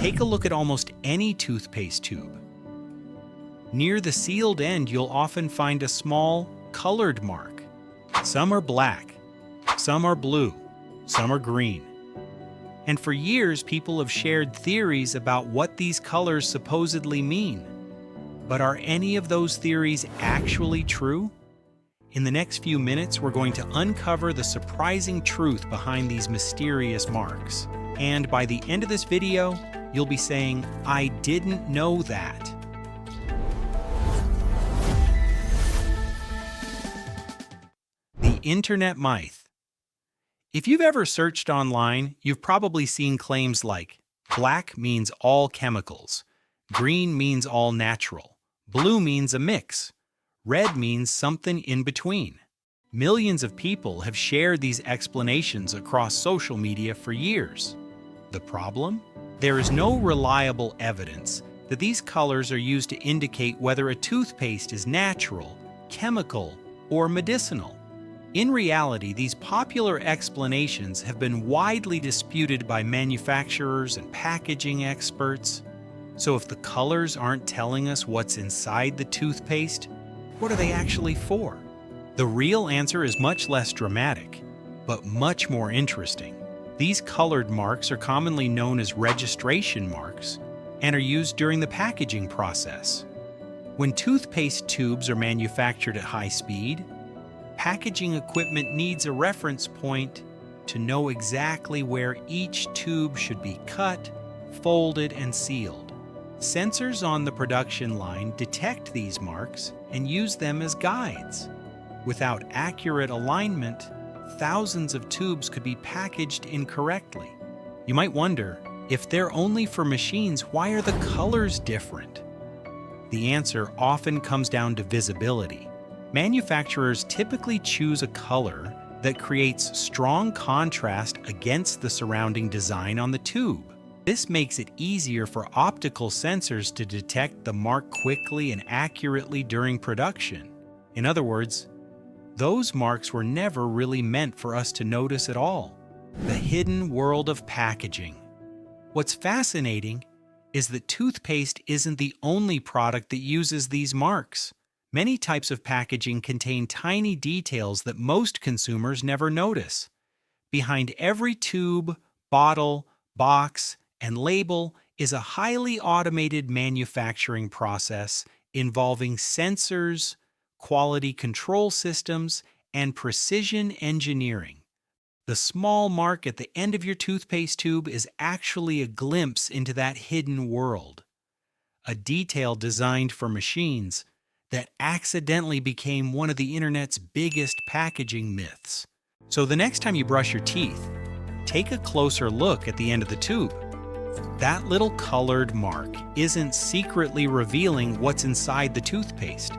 Take a look at almost any toothpaste tube. Near the sealed end, you'll often find a small, colored mark. Some are black, some are blue, some are green. And for years, people have shared theories about what these colors supposedly mean. But are any of those theories actually true? In the next few minutes, we're going to uncover the surprising truth behind these mysterious marks. And by the end of this video, you'll be saying, "I didn't know that." The Internet Myth. If you've ever searched online, you've probably seen claims like, black means all chemicals, green means all natural, blue means a mix, red means something in between. Millions of people have shared these explanations across social media for years. The problem? There is no reliable evidence that these colors are used to indicate whether a toothpaste is natural, chemical, or medicinal. In reality, these popular explanations have been widely disputed by manufacturers and packaging experts. So if the colors aren't telling us what's inside the toothpaste, what are they actually for? The real answer is much less dramatic, but much more interesting. These colored marks are commonly known as registration marks and are used during the packaging process. When toothpaste tubes are manufactured at high speed, packaging equipment needs a reference point to know exactly where each tube should be cut, folded, and sealed. Sensors on the production line detect these marks and use them as guides. Without accurate alignment, thousands of tubes could be packaged incorrectly. You might wonder, if they're only for machines, why are the colors different? The answer often comes down to visibility. Manufacturers typically choose a color that creates strong contrast against the surrounding design on the tube. This makes it easier for optical sensors to detect the mark quickly and accurately during production. In other words, those marks were never really meant for us to notice at all. The hidden world of packaging. What's fascinating is that toothpaste isn't the only product that uses these marks. Many types of packaging contain tiny details that most consumers never notice. Behind every tube, bottle, box, and label is a highly automated manufacturing process involving sensors, quality control systems, and precision engineering. The small mark at the end of your toothpaste tube is actually a glimpse into that hidden world. A detail designed for machines that accidentally became one of the internet's biggest packaging myths. So the next time you brush your teeth, take a closer look at the end of the tube. That little colored mark isn't secretly revealing what's inside the toothpaste.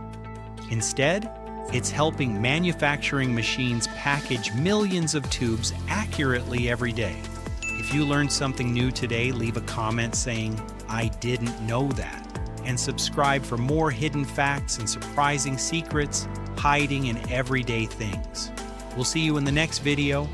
Instead, it's helping manufacturing machines package millions of tubes accurately every day. If you learned something new today, leave a comment saying, "I didn't know that." And subscribe for more hidden facts and surprising secrets hiding in everyday things. We'll see you in the next video.